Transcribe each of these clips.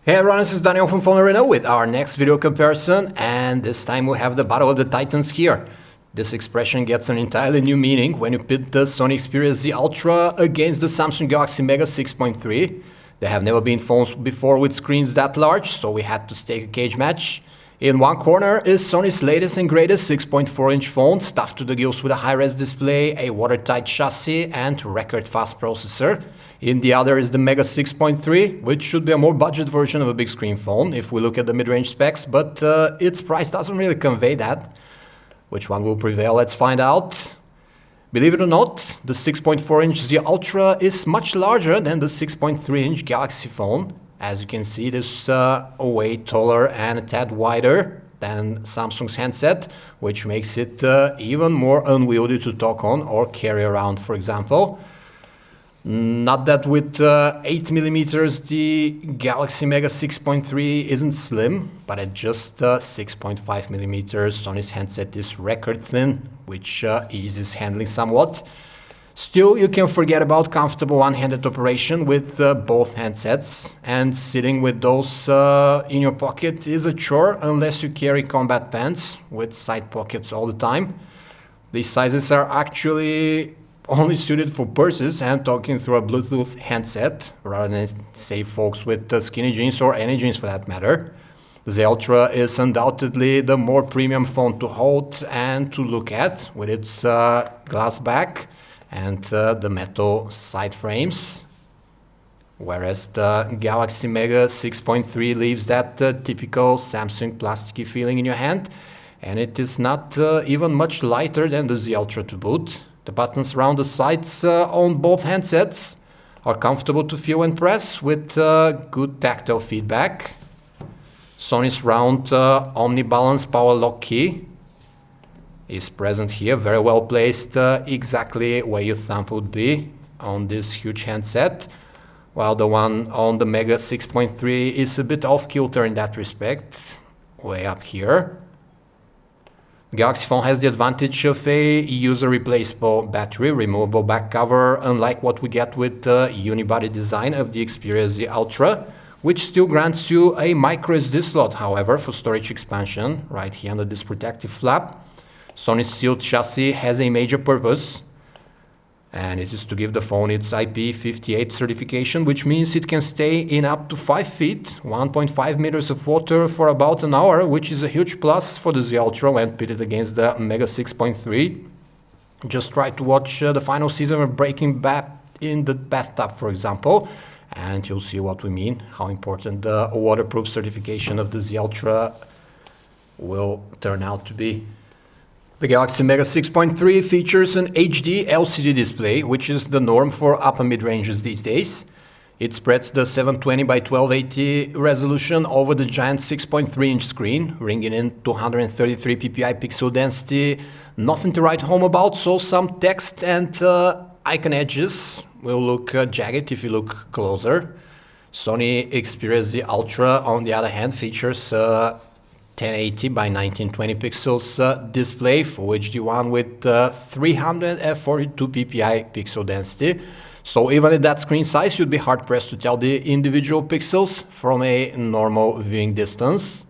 Hey everyone, this is Daniel from PhoneArena with our next video comparison, and this time we have the Battle of the Titans here. This expression gets an entirely new meaning when you pit the Sony Xperia Z Ultra against the Samsung Galaxy Mega 6.3. There have never been phones before with screens that large, so we had to stake a cage match. In one corner is Sony's latest and greatest 6.4-inch phone, stuffed to the gills with a high-res display, a watertight chassis and record-fast processor. In the other is the Mega 6.3, which should be a more budget version of a big screen phone if we look at the mid-range specs, but its price doesn't really convey that. Which one will prevail? Let's find out. Believe it or not, the 6.4-inch Z Ultra is much larger than the 6.3-inch Galaxy phone. As you can see, it is way taller and a tad wider than Samsung's handset, which makes it even more unwieldy to talk on or carry around, for example. Not that with 8mm the Galaxy Mega 6.3 isn't slim, but at just 6.5mm Sony's handset is record thin, which eases handling somewhat. Still, you can forget about comfortable one-handed operation with both handsets, and sitting with those in your pocket is a chore unless you carry combat pants with side pockets all the time. These sizes are actually only suited for purses and talking through a Bluetooth handset, rather than, say, folks with skinny jeans or any jeans for that matter. The Z Ultra is undoubtedly the more premium phone to hold and to look at, with its glass back and the metal side frames, whereas the Galaxy Mega 6.3 leaves that typical Samsung plasticky feeling in your hand, and it is not even much lighter than the Z Ultra to boot. The buttons around the sides on both handsets are comfortable to feel and press with good tactile feedback. Sony's round omni-balance power lock key is present here, very well placed, exactly where your thumb would be on this huge handset, while the one on the Mega 6.3 is a bit off kilter in that respect, way up here. The Galaxy phone has the advantage of a user replaceable battery, removable back cover, unlike what we get with the unibody design of the Xperia Z Ultra, which still grants you a micro SD slot, however, for storage expansion, right here under this protective flap. Sony's sealed chassis has a major purpose, and it is to give the phone its IP58 certification, which means it can stay in up to 5 feet, 1.5 meters of water for about an hour, which is a huge plus for the Z Ultra when pitted against the Mega 6.3. Just try to watch the final season of Breaking Bad in the bathtub, for example, and you'll see what we mean, how important the waterproof certification of the Z Ultra will turn out to be. The Galaxy Mega 6.3 features an HD LCD display, which is the norm for upper mid-ranges these days. It spreads the 720 by 1280 resolution over the giant 6.3-inch screen, bringing in 233 ppi pixel density. Nothing to write home about, so some text and icon edges will look jagged if you look closer. Sony Xperia Z Ultra, on the other hand, features 1080 by 1920 pixels display, Full HD one with 342 ppi pixel density. So even at that screen size, you'd be hard pressed to tell the individual pixels from a normal viewing distance.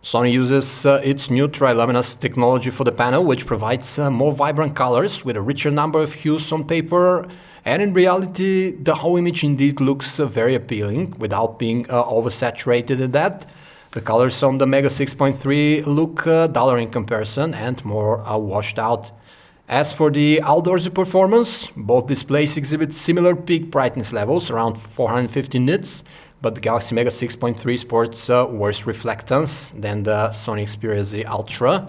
Sony uses its new triluminous technology for the panel, which provides more vibrant colors with a richer number of hues on paper, and in reality the whole image indeed looks very appealing without being oversaturated at that. The colors on the Mega 6.3 look duller in comparison and more washed out. As for the outdoorsy performance, both displays exhibit similar peak brightness levels, around 450 nits, but the Galaxy Mega 6.3 sports worse reflectance than the Sony Xperia Z Ultra,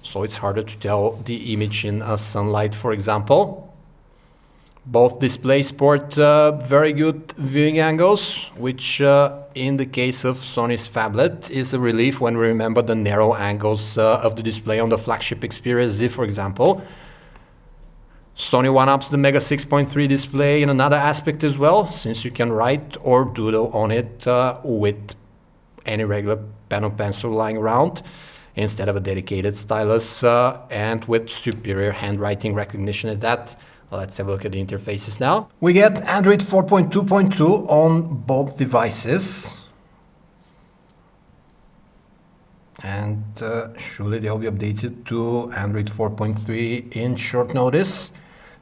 so it's harder to tell the image in sunlight, for example. Both displays sport very good viewing angles, which in the case of Sony's phablet is a relief when we remember the narrow angles of the display on the flagship Xperia Z, for example. Sony one-ups the Mega 6.3 display in another aspect as well, since you can write or doodle on it with any regular pen or pencil lying around, instead of a dedicated stylus, and with superior handwriting recognition at that. Let's have a look at the interfaces now. We get Android 4.2.2 on both devices. and surely they'll be updated to Android 4.3 in short notice.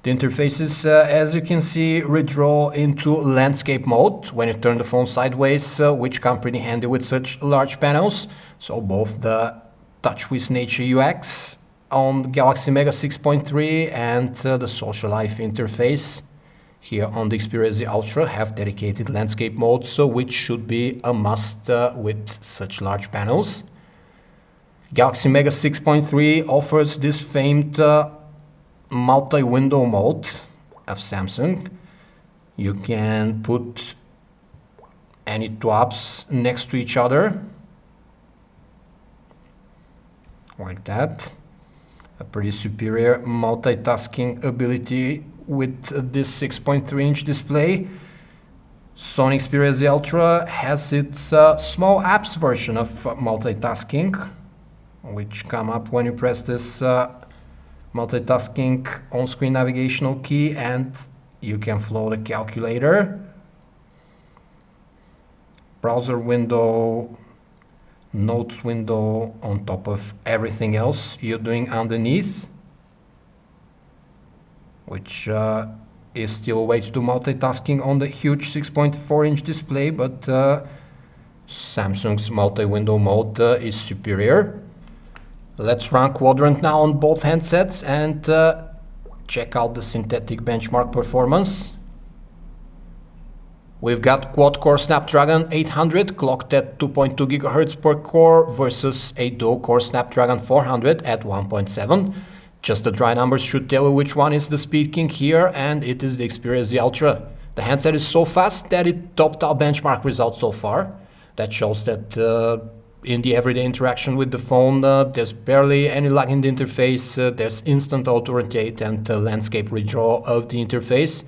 The interfaces, as you can see, redraw into landscape mode when you turn the phone sideways, which come pretty handy with such large panels. So both the Touch with Nature UX on the Galaxy Mega 6.3 and the Social Life interface here on the Xperia Z Ultra have dedicated landscape modes, so which should be a must with such large panels. Galaxy Mega 6.3 offers this famed multi-window mode of Samsung. You can put any two apps next to each other, like that. A pretty superior multitasking ability with this 6.3-inch display. Sony Xperia Z Ultra has its small apps version of multitasking, which come up when you press this multitasking on-screen navigational key, and you can flow the calculator, browser window, notes window on top of everything else you're doing underneath, which is still a way to do multitasking on the huge 6.4-inch display, but Samsung's multi-window mode is superior. Let's run Quadrant now on both handsets and check out the synthetic benchmark performance. We've got quad-core Snapdragon 800 clocked at 2.2 GHz per core versus a dual-core Snapdragon 400 at 1.7. Just the dry numbers should tell you which one is the speed king here, and it is the Xperia Z Ultra. The handset is so fast that it topped our benchmark results so far. That shows that in the everyday interaction with the phone, there's barely any lag in the interface. There's instant auto-rotate and landscape redraw of the interface,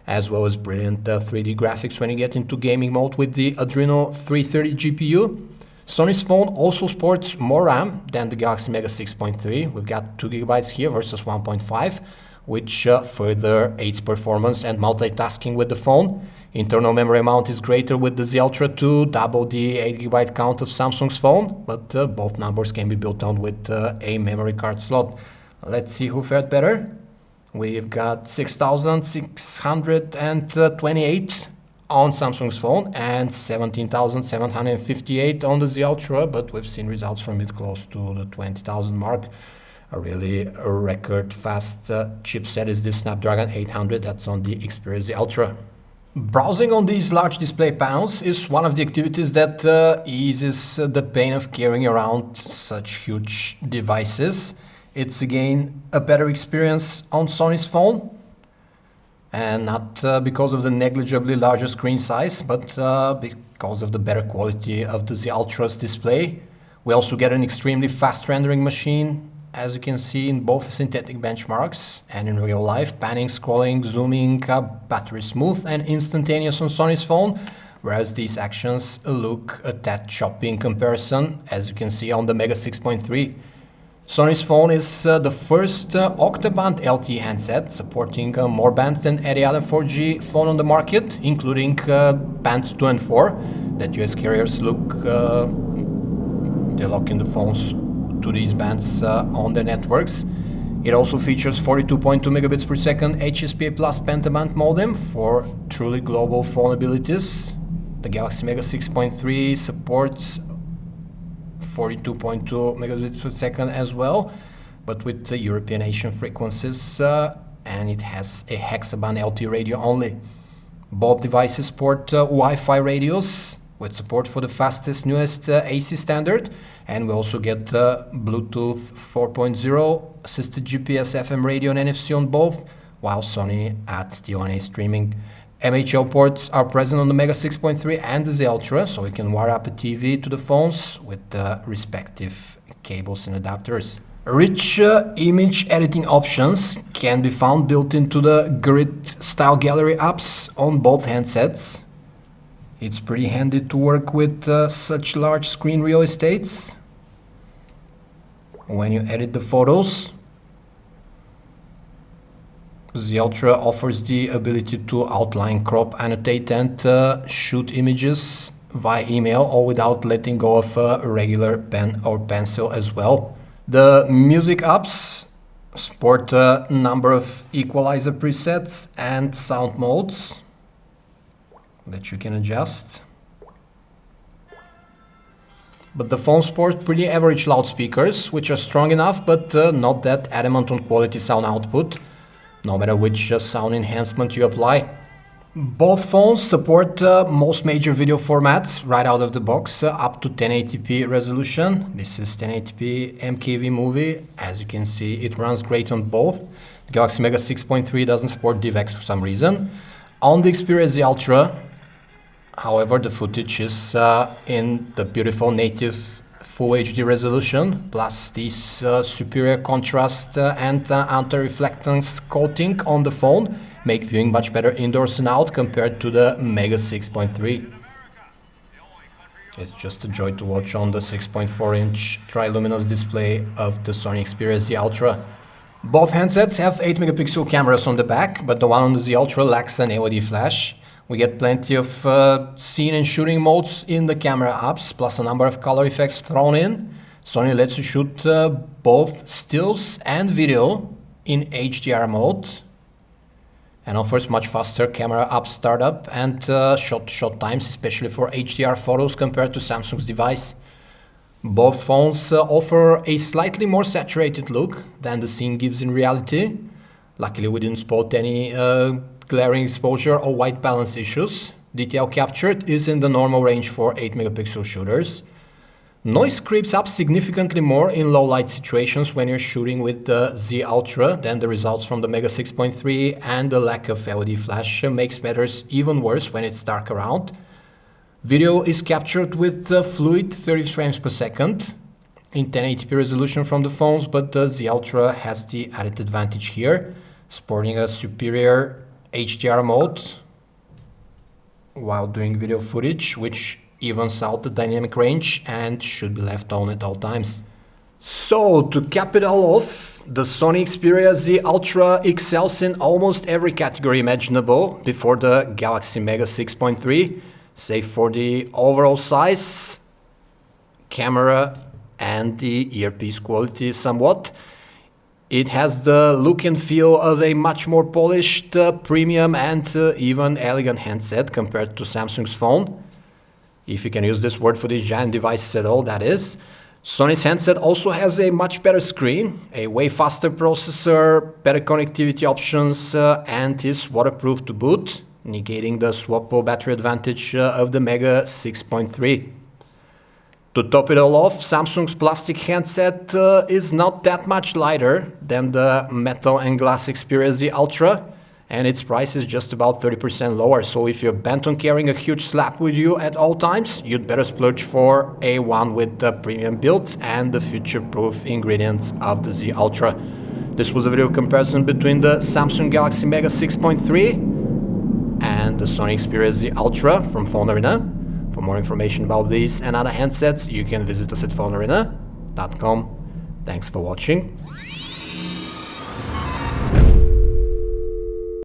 as well as brilliant 3D graphics when you get into gaming mode with the Adreno 330 GPU. Sony's phone also sports more RAM than the Galaxy Mega 6.3. We've got 2 GB here versus 1.5, which further aids performance and multitasking with the phone. Internal memory amount is greater with the Z Ultra 2, double the 8 GB count of Samsung's phone, but both numbers can be built on with a memory card slot. Let's see who fared better. We've got 6,628 on Samsung's phone and 17,758 on the Z Ultra, but we've seen results from it close to the 20,000 mark. A really record fast chipset is this Snapdragon 800 that's on the Xperia Z Ultra. Browsing on these large display panels is one of the activities that eases the pain of carrying around such huge devices. It's again a better experience on Sony's phone, and not because of the negligibly larger screen size, but because of the better quality of the Z Ultra's display. We also get an extremely fast rendering machine, as you can see in both synthetic benchmarks and in real life. Panning, scrolling, zooming, battery smooth and instantaneous on Sony's phone, whereas these actions look a tad choppy in comparison, as you can see on the Mega 6.3. Sony's phone is the first octa-band LTE handset supporting more bands than any other 4G phone on the market, including bands 2 and 4 that US carriers they lock in the phones to these bands on their networks. It also features 42.2 megabits per second HSPA plus pentaband modem for truly global phone abilities. The Galaxy Mega 6.3 supports 42.2 megabits per second as well, but with the European Asian frequencies, and it has a hexaband LTE radio only. Both devices support Wi-Fi radios with support for the fastest, newest AC standard, and we also get Bluetooth 4.0, assisted GPS, FM radio and NFC on both, while Sony adds DNA streaming. MHL ports are present on the Mega 6.3 and the Z Ultra, so you can wire up a TV to the phones with the respective cables and adapters. Rich image editing options can be found built into the grid style gallery apps on both handsets. It's pretty handy to work with such large screen real estates when you edit the photos. The Ultra offers the ability to outline, crop, annotate and shoot images via email or without letting go of a regular pen or pencil as well. The music apps support a number of equalizer presets and sound modes that you can adjust. But the phone supports pretty average loudspeakers, which are strong enough but not that adamant on quality sound output, no matter which sound enhancement you apply. Both phones support most major video formats right out of the box, up to 1080p resolution. This is 1080p MKV movie. As you can see, it runs great on both. The Galaxy Mega 6.3 doesn't support DivX for some reason. On the Xperia Z Ultra, however, the footage is in the beautiful native Full HD resolution, plus this superior contrast and anti-reflectance coating on the phone make viewing much better indoors and out compared to the Mega 6.3. It's just a joy to watch on the 6.4-inch tri-luminous display of the Sony Xperia Z Ultra. Both handsets have 8-megapixel cameras on the back, but the one on the Z Ultra lacks an LED flash. We get plenty of scene and shooting modes in the camera apps, plus a number of color effects thrown in. Sony lets you shoot both stills and video in HDR mode, and offers much faster camera app startup and shot times, especially for HDR photos compared to Samsung's device. Both phones offer a slightly more saturated look than the scene gives in reality. Luckily, we didn't spot any glaring exposure or white balance issues. Detail captured is in the normal range for 8-megapixel shooters. Noise creeps up significantly more in low light situations when you're shooting with the Z Ultra than the results from the Mega 6.3, and the lack of LED flash makes matters even worse when it's dark around. Video is captured with fluid 30 frames per second in 1080p resolution from the phones, but the Z Ultra has the added advantage here, sporting a superior HDR mode while doing video footage, which evens out the dynamic range and should be left on at all times. So, to cap it all off, the Sony Xperia Z Ultra excels in almost every category imaginable before the Galaxy Mega 6.3, save for the overall size, camera and the earpiece quality somewhat. It has the look and feel of a much more polished, premium and even elegant handset compared to Samsung's phone, if you can use this word for these giant devices at all, that is. Sony's handset also has a much better screen, a way faster processor, better connectivity options, and is waterproof to boot, negating the swappable battery advantage of the Mega 6.3. To top it all off, Samsung's plastic handset is not that much lighter than the metal and glass Xperia Z Ultra, and its price is just about 30% lower. So if you're bent on carrying a huge slab with you at all times, you'd better splurge for a one with the premium build and the future-proof ingredients of the Z Ultra. This was a video comparison between the Samsung Galaxy Mega 6.3 and the Sony Xperia Z Ultra from PhoneArena. For more information about these and other handsets, you can visit us at PhoneArena.com. Thanks for watching.